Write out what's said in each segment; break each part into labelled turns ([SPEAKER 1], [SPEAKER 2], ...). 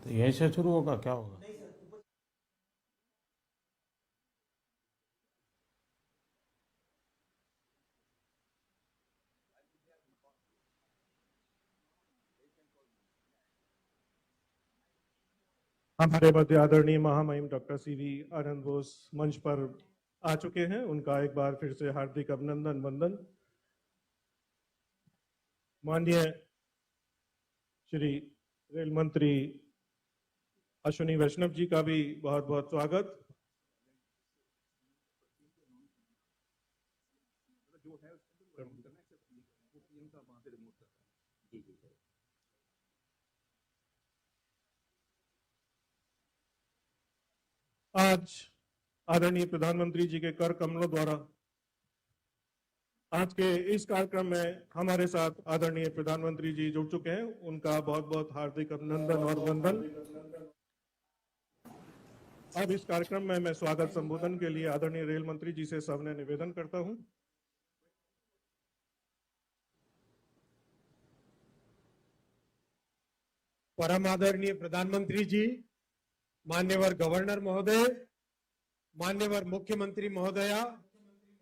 [SPEAKER 1] तो यहीं से शुरू होगा, क्या होगा?
[SPEAKER 2] हमारे मध्य आदरणीय महामहिम डॉक्टर सीवी आनंद बोस मंच पर आ चुके हैं। उनका एक बार फिर से हार्दिक अभिनंदन वंदन। माननीय श्री रेल मंत्री अश्विनी वैष्णव जी का भी बहुत बहुत स्वागत। आज आदरणीय प्रधानमंत्री जी के कर कमलों द्वारा आज के इस कार्यक्रम में हमारे साथ आदरणीय प्रधानमंत्री जी जुड़ चुके हैं। उनका बहुत बहुत हार्दिक अभिनंदन और वंदन। अब इस कार्यक्रम में मैं स्वागत संबोधन के लिए आदरणीय रेल मंत्री जी से सविनय निवेदन करता हूं।
[SPEAKER 3] परम आदरणीय प्रधानमंत्री जी, मान्यवर गवर्नर महोदय, मान्यवर मुख्यमंत्री महोदया,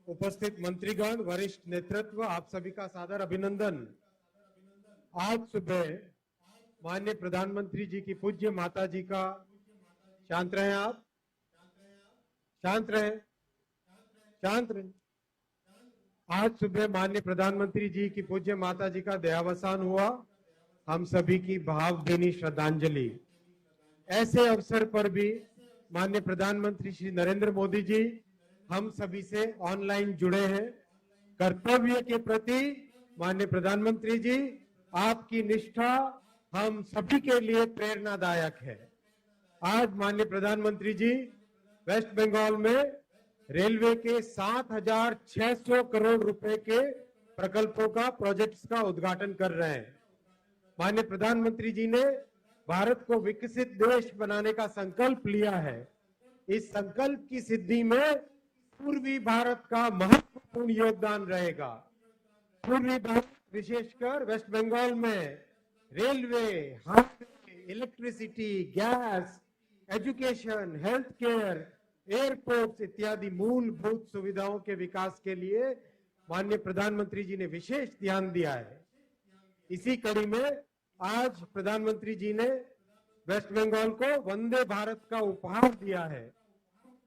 [SPEAKER 3] उपस्थित मंत्रीगण, वरिष्ठ नेतृत्व, आप सभी का सादर अभिनंदन। आज सुबह माननीय प्रधानमंत्री जी की पूज्य माता जी का, शांत रहे आप, शांत रहे, शांत रहे। आज सुबह माननीय प्रधानमंत्री जी की पूज्य माता जी का देहावसान हुआ। हम सभी की भावभीनी श्रद्धांजलि। ऐसे अवसर पर भी माननीय प्रधानमंत्री श्री नरेंद्र मोदी जी हम सभी से ऑनलाइन जुड़े हैं। कर्तव्य के प्रति माननीय प्रधानमंत्री जी, आपकी निष्ठा हम सभी के लिए प्रेरणादायक है। आज माननीय प्रधानमंत्री जी वेस्ट बंगाल में रेलवे के 7,600 करोड़ रुपए के प्रकल्पों का, प्रोजेक्ट्स का उद्घाटन कर रहे हैं। माननीय प्रधानमंत्री जी ने भारत को विकसित देश बनाने का संकल्प लिया है। इस संकल्प की सिद्धि में पूर्वी भारत का महत्वपूर्ण योगदान रहेगा। पूर्वी भारत, विशेषकर वेस्ट बंगाल में railway, highway, electricity, gas, education, health care, airports इत्यादि मूलभूत सुविधाओं के विकास के लिए माननीय प्रधानमंत्री जी ने विशेष ध्यान दिया है। इसी कड़ी में आज प्रधानमंत्री जी ने वेस्ट बंगाल को वंदे भारत का उपहार दिया है।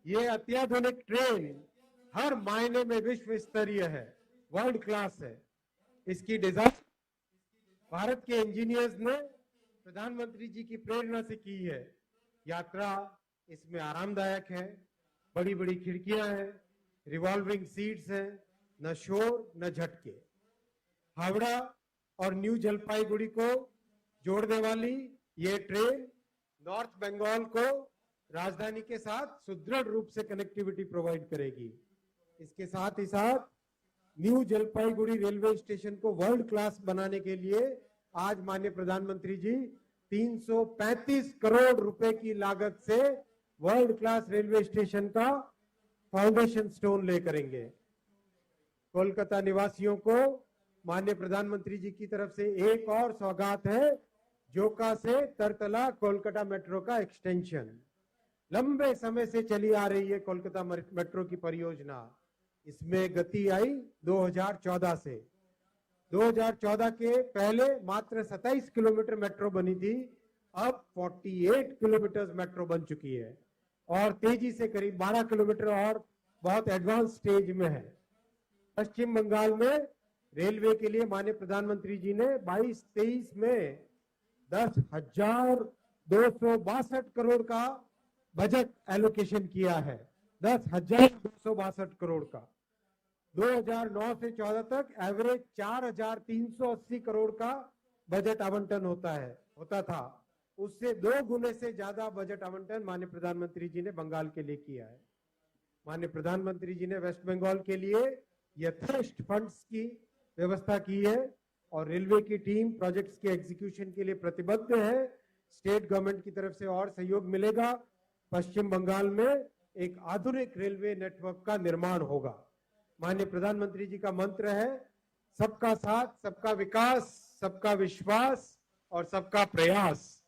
[SPEAKER 3] ये अत्याधुनिक ट्रेन हर मायने में विश्व स्तरीय है, वर्ल्ड क्लास है। इसकी डिजाइन भारत के इंजीनियर्स ने प्रधानमंत्री जी की प्रेरणा से की है। यात्रा इसमें आरामदायक है, बड़ी बड़ी खिड़कियां हैं, रिवॉल्विंग सीट्स हैं, न शोर न झटके। हावड़ा और न्यू जलपाईगुड़ी को जोड़ने वाली ये ट्रेन नॉर्थ बंगाल को राजधानी के साथ सुदृढ़ रूप से कनेक्टिविटी प्रोवाइड करेगी। इसके साथ ही साथ न्यू जलपाईगुड़ी रेलवे स्टेशन को वर्ल्ड क्लास बनाने के लिए आज माननीय प्रधानमंत्री जी 335 करोड़ रुपए की लागत से वर्ल्ड क्लास रेलवे स्टेशन का फाउंडेशन स्टोन ले करेंगे। कोलकाता निवासियों को माननीय प्रधानमंत्री जी की तरफ से एक और सौगात है, जोका से तरतला कोलकाता मेट्रो का एक्सटेंशन। लंबे समय से चली आ रही है कोलकाता मेट्रो की परियोजना। इसमें गति आई 2014 से। 2014 के पहले मात्र 27 किलोमीटर मेट्रो बनी थी, अब 48 किलोमीटर मेट्रो बन चुकी है और तेजी से करीब 12 किलोमीटर और बहुत एडवांस स्टेज में है। पश्चिम बंगाल में रेलवे के लिए माननीय प्रधानमंत्री जी ने 22-23 में 10,262 करोड़ का बजट एलोकेशन किया है। 10,262 करोड़ का। 2009 से 14 तक एवरेज 4,380 करोड़ का बजट आवंटन होता था। उससे 2 गुने से ज्यादा बजट आवंटन माननीय प्रधानमंत्री जी ने बंगाल के लिए किया है। माननीय प्रधानमंत्री जी ने वेस्ट बंगाल के लिए यथेष्ट फंड्स की व्यवस्था की है और रेलवे की टीम प्रोजेक्ट्स के एग्जीक्यूशन के लिए प्रतिबद्ध है। स्टेट गवर्नमेंट की तरफ से और सहयोग मिलेगा। पश्चिम बंगाल में एक आधुनिक रेलवे नेटवर्क का निर्माण होगा। माननीय प्रधानमंत्री जी का मंत्र है, सबका साथ, सबका विकास, सबका विश्वास और सबका प्रयास।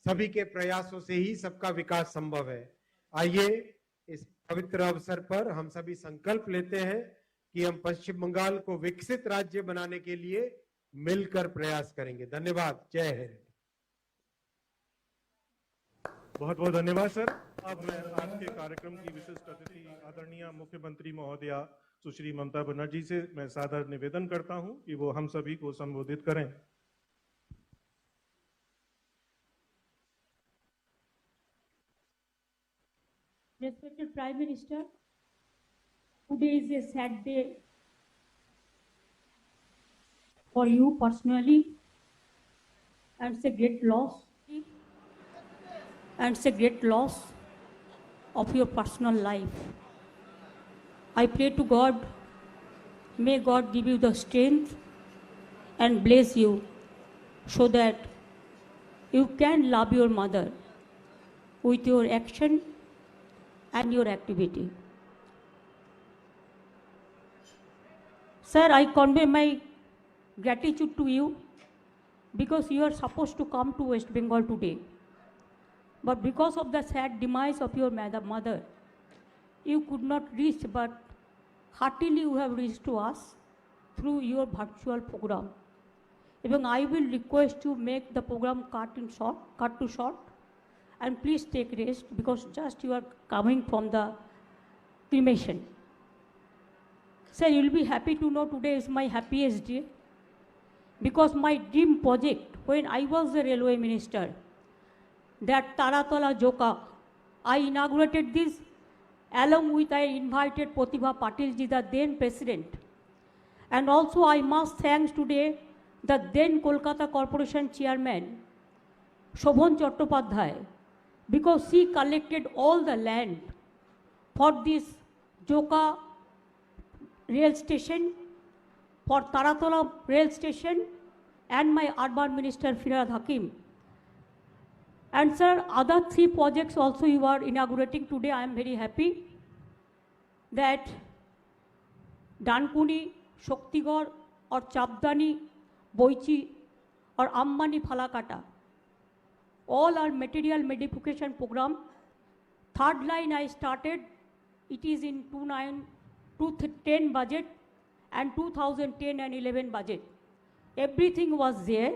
[SPEAKER 3] सभी के प्रयासों से ही सबका विकास संभव है। आइए इस पवित्र अवसर पर हम सभी संकल्प लेते हैं कि हम पश्चिम बंगाल को विकसित राज्य बनाने के लिए मिलकर प्रयास करेंगे। धन्यवाद। जय हिंद।
[SPEAKER 2] बहुत बहुत धन्यवाद सर। अब मैं आज के कार्यक्रम की विशिष्ट अतिथि आदरणीय मुख्यमंत्री महोदया सुश्री ममता बनर्जी से मैं सादर निवेदन करता हूं कि वो हम सभी को संबोधित करें।
[SPEAKER 1] Respected Prime Minister, today is a sad day for you personally, and it's a great loss. And it's a great loss of your personal life. I pray to God, may God give you the strength and bless you so that you can love your mother with your action and your activity. Sir, I convey my gratitude to you because you are supposed to come to West Bengal today. But because of the sad demise of your mother, you could not reach, but heartily you have reached to us through your virtual program. Even I will request you make the program cut to short, and please take rest because just you are coming from the cremation. Sir, you will be happy to know today is my happiest day because my dream project when I was the railway minister, that Taratala Joka, I inaugurated this along with I invited Pratibha Patil ji, the then president. And also I must thank today the then Kolkata Corporation chairman, Shobhan Chattopadhyay, because she collected all the land for this Joka rail station, for Taratala rail station, and my urban minister Firhad Hakim. And sir, other 3 projects also you are inaugurating today. I am very happy that Dankuni, Shaktigor, or Chabdani, Boichi, or Ammani Phalakata, all are material modification program. Third line I started, it is in 2010 budget and 2010 and 11 budget. Everything was there,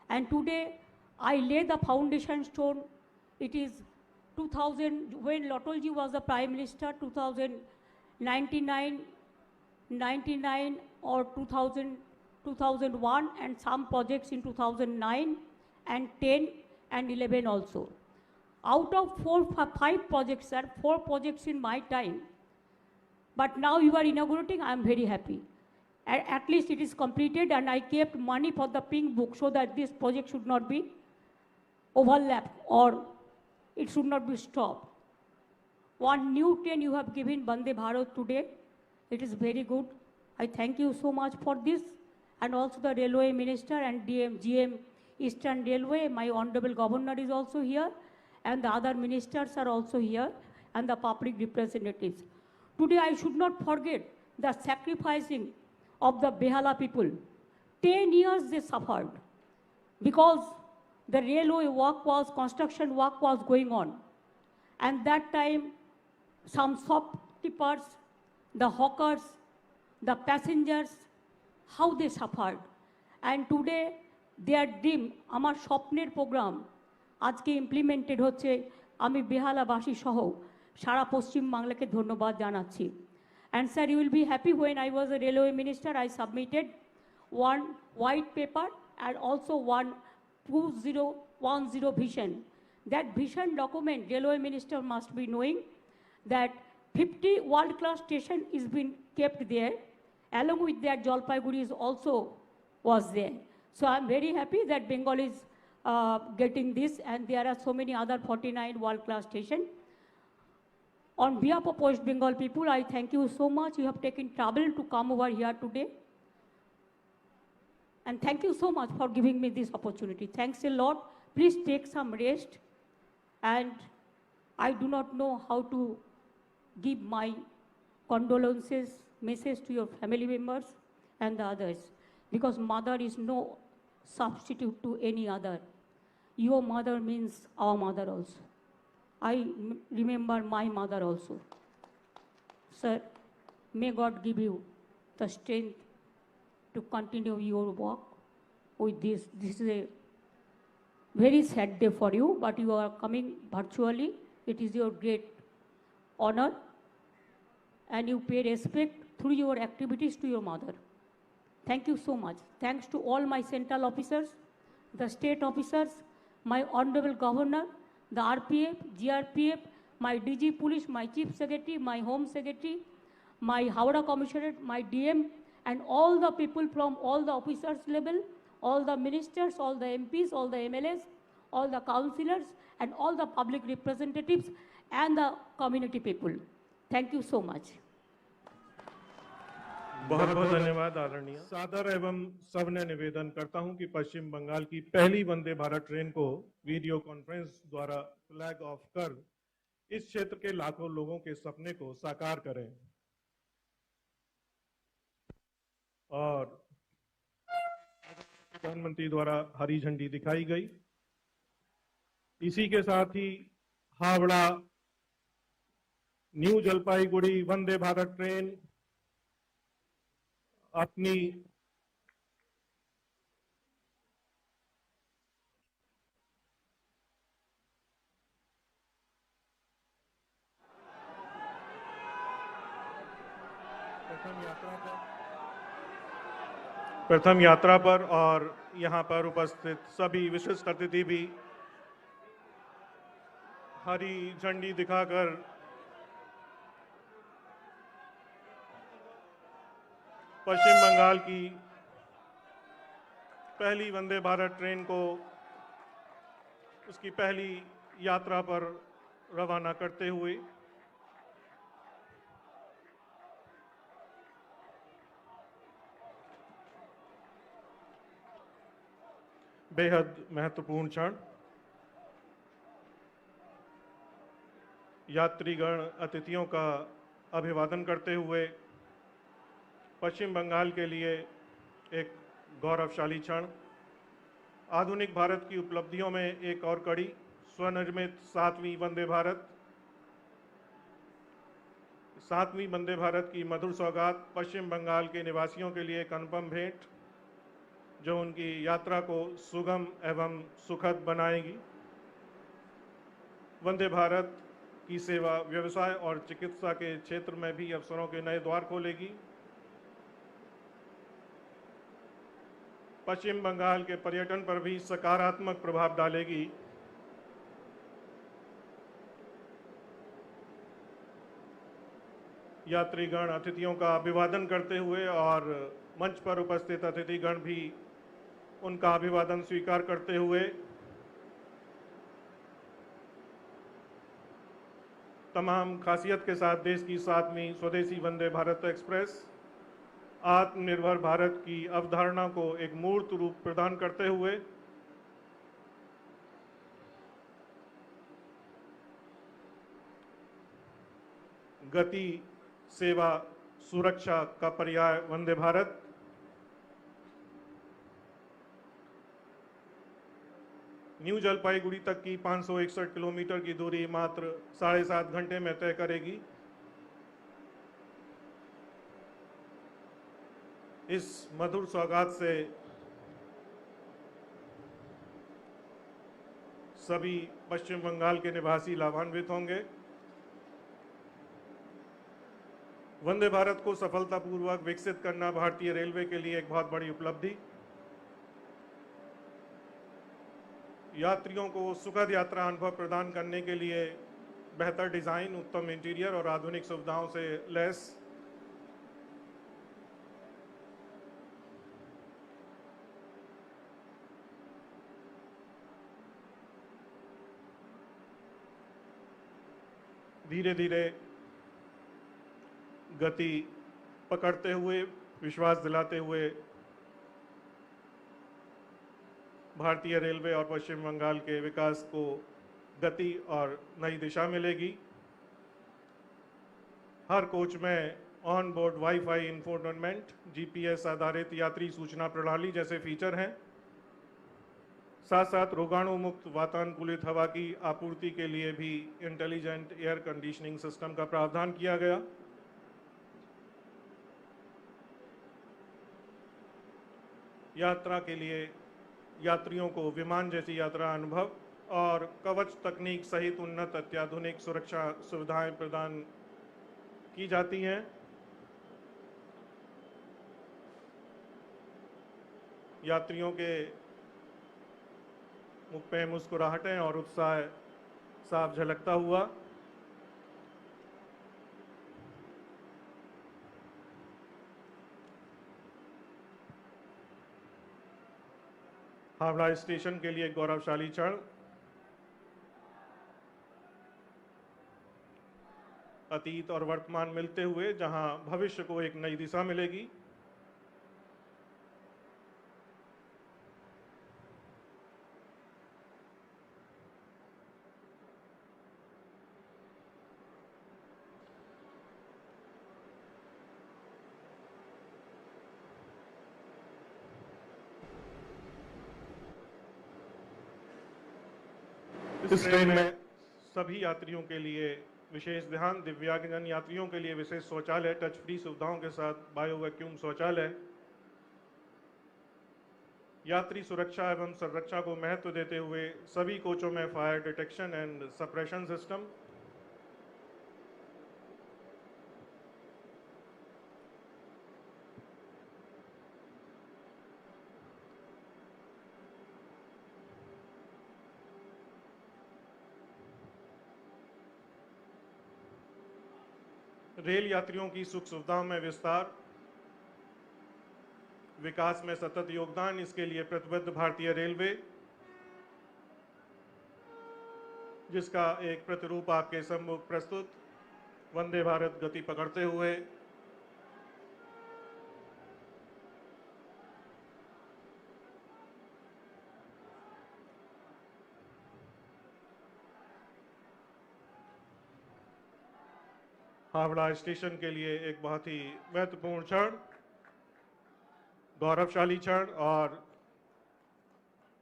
[SPEAKER 1] and today I lay the foundation stone. It is 2000, when Lotolji was the Prime Minister, 2099 or 2000, 2001, and some projects in 2009 and 10 and 11 also. Out of 5 projects, sir, 4 projects in my time. But now you are inaugurating, I am very happy. At least it is completed, and I kept money for the pink book so that this project should not be overlapped or it should not be stopped. One new train you have given Vande Bharat today. It is very good. I thank you so much for this, and also the Railway Minister and GM Eastern Railway. My Honorable Governor is also here, and the other ministers are also here, and the public representatives. Today I should not forget the sacrificing of the Behala people. 10 years they suffered because the railway work was, construction work was going on. And that time, some shopkeepers, the hawkers, the passengers, how they suffered. And today, their dream, আমার স্বপ্নের program, আজকে implemented হচ্ছে, আমি বেহালাবাসী সহ সারা পশ্চিম বাংলাকে ধন্যবাদ জানাচ্ছি। And sir, you will be happy when I was a railway minister, I submitted one white paper and also one 2010 vision. That vision document, railway minister must be knowing that 50 world-class station is being kept there, along with that Jalpaiguri is also was there. So I'm very happy that Bengal is getting this, and there are so many other 49 world-class stations. On behalf of West Bengal people, I thank you so much. You have taken trouble to come over here today. And thank you so much for giving me this opportunity. Thanks a lot. Please take some rest. And I do not know how to give my condolences message to your family members and the others, because mother is no substitute to any other. Your mother means our mother also. Remember my mother also. Sir, may God give you the strength to continue your work with this. This is a very sad day for you, but you are coming virtually. It is your great honor, and you pay respect through your activities to your mother. Thank you so much. Thanks to all my central officers, the state officers, my honorable governor, the RPF, GRPF, my DG police, my chief secretary, my home secretary, my Howrah commissioner, my DM, and all the people from all the officers level, all the ministers, all the MPs, all the MLAs, all the councillors, and all the public representatives and the community people. Thank you so much.
[SPEAKER 2] बहुत बहुत धन्यवाद आदरणीय। सादर एवं सविनय निवेदन करता हूं कि पश्चिम बंगाल की पहली वंदे भारत ट्रेन को वीडियो कॉन्फ्रेंस द्वारा फ्लैग ऑफ कर इस क्षेत्र के लाखों लोगों के सपने को साकार करें। और प्रधानमंत्री द्वारा हरी झंडी दिखाई गई। इसी के साथ ही हावड़ा न्यू जलपाईगुड़ी वंदे भारत ट्रेन अपनी प्रथम यात्रा पर और यहां पर उपस्थित सभी विशिष्ट अतिथि भी हरी झंडी दिखाकर पश्चिम बंगाल की पहली वंदे भारत ट्रेन को उसकी पहली यात्रा पर रवाना करते हुए बेहद महत्वपूर्ण क्षण। यात्रीगण अतिथियों का अभिवादन करते हुए पश्चिम बंगाल के लिए एक गौरवशाली क्षण। आधुनिक भारत की उपलब्धियों में एक और कड़ी, स्वनिर्मित 7वीं वंदे भारत। 7वीं वंदे भारत की मधुर सौगात पश्चिम बंगाल के निवासियों के लिए एक अनुपम भेंट, जो उनकी यात्रा को सुगम एवं सुखद बनाएगी। वंदे भारत की सेवा व्यवसाय और चिकित्सा के क्षेत्र में भी अवसरों के नए द्वार खोलेगी। पश्चिम बंगाल के पर्यटन पर भी सकारात्मक प्रभाव डालेगी। यात्रीगण अतिथियों का अभिवादन करते हुए और मंच पर उपस्थित अतिथिगण भी उनका अभिवादन स्वीकार करते हुए तमाम खासियत के साथ देश की 7वीं स्वदेशी वंदे भारत एक्सप्रेस आत्मनिर्भर भारत की अवधारणा को एक मूर्त रूप प्रदान करते हुए गति, सेवा, सुरक्षा का पर्याय वंदे भारत न्यू जलपाईगुड़ी तक की 561 किलोमीटर की दूरी मात्र 7.5 घंटे में तय करेगी। इस मधुर सौगात से सभी पश्चिम बंगाल के निवासी लाभान्वित होंगे। वंदे भारत को सफलतापूर्वक विकसित करना भारतीय रेलवे के लिए एक बहुत बड़ी उपलब्धि। यात्रियों को सुखद यात्रा अनुभव प्रदान करने के लिए बेहतर डिजाइन, उत्तम इंटीरियर और आधुनिक सुविधाओं से लैस धीरे धीरे गति पकड़ते हुए, विश्वास दिलाते हुए भारतीय रेलवे और पश्चिम बंगाल के विकास को गति और नई दिशा मिलेगी। हर कोच में on board wifi infotainment, GPS आधारित यात्री सूचना प्रणाली जैसे फीचर हैं। साथ साथ रोगाणु मुक्त वातानुकूलित हवा की आपूर्ति के लिए भी इंटेलिजेंट एयर कंडीशनिंग सिस्टम का प्रावधान किया गया। यात्रा के लिए यात्रियों को विमान जैसी यात्रा अनुभव और कवच तकनीक सहित उन्नत अत्याधुनिक सुरक्षा सुविधाएं प्रदान की जाती हैं। यात्रियों के मुख पे मुस्कुराहटें और उत्साह साफ झलकता हुआ। हावड़ा स्टेशन के लिए गौरवशाली क्षण। अतीत और वर्तमान मिलते हुए जहां भविष्य को एक नई दिशा मिलेगी। इस ट्रेन में सभी यात्रियों के लिए विशेष ध्यान। दिव्यांगजन यात्रियों के लिए विशेष शौचालय, टच फ्री सुविधाओं के साथ बायो वैक्यूम शौचालय। यात्री सुरक्षा एवं संरक्षा को महत्व देते हुए सभी कोचों में fire detection and suppression system. Rail यात्रियों की सुख सुविधाओं में विस्तार, विकास में सतत योगदान, इसके लिए प्रतिबद्ध भारतीय रेलवे, जिसका एक प्रतिरूप आपके सम्मुख प्रस्तुत। वंदे भारत गति पकड़ते हुए हावड़ा स्टेशन के लिए एक बहुत ही महत्वपूर्ण क्षण, गौरवशाली क्षण। और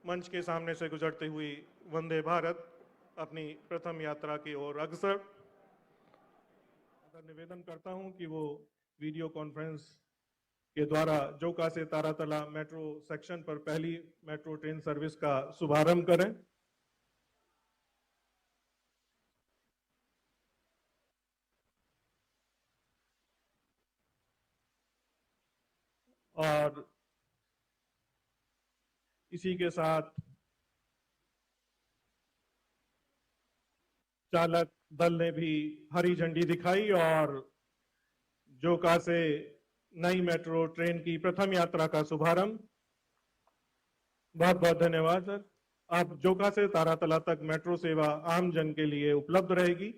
[SPEAKER 2] मंच के सामने से गुजरती हुई वंदे भारत अपनी प्रथम यात्रा की ओर अग्रसर। निवेदन करता हूं कि वो वीडियो कॉन्फ्रेंस के द्वारा जोका से तारातला मेट्रो सेक्शन पर पहली मेट्रो ट्रेन सर्विस का शुभारंभ करें। और इसी के साथ चालक दल ने भी हरी झंडी दिखाई और जोका से नई मेट्रो ट्रेन की प्रथम यात्रा का शुभारंभ। बहुत बहुत धन्यवाद सर। अब जोका से तारातला तक मेट्रो सेवा आम जन के लिए उपलब्ध रहेगी।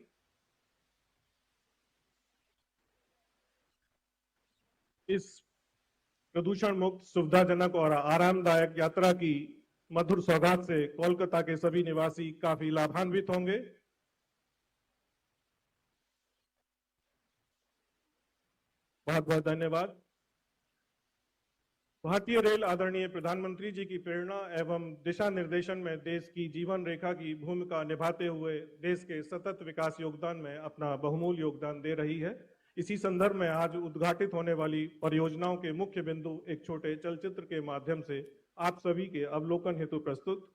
[SPEAKER 2] इस प्रदूषण मुक्त, सुविधाजनक और आरामदायक यात्रा की मधुर सौगात से कोलकाता के सभी निवासी काफी लाभान्वित होंगे। बहुत बहुत धन्यवाद। भारतीय रेल आदरणीय प्रधानमंत्री जी की प्रेरणा एवं दिशा निर्देशन में देश की जीवन रेखा की भूमिका निभाते हुए देश के सतत विकास योगदान में अपना बहुमूल्य योगदान दे रही है। इसी संदर्भ में आज उद्घाटित होने वाली परियोजनाओं के मुख्य बिंदु एक छोटे चलचित्र के माध्यम से आप सभी के अवलोकन हेतु प्रस्तुत।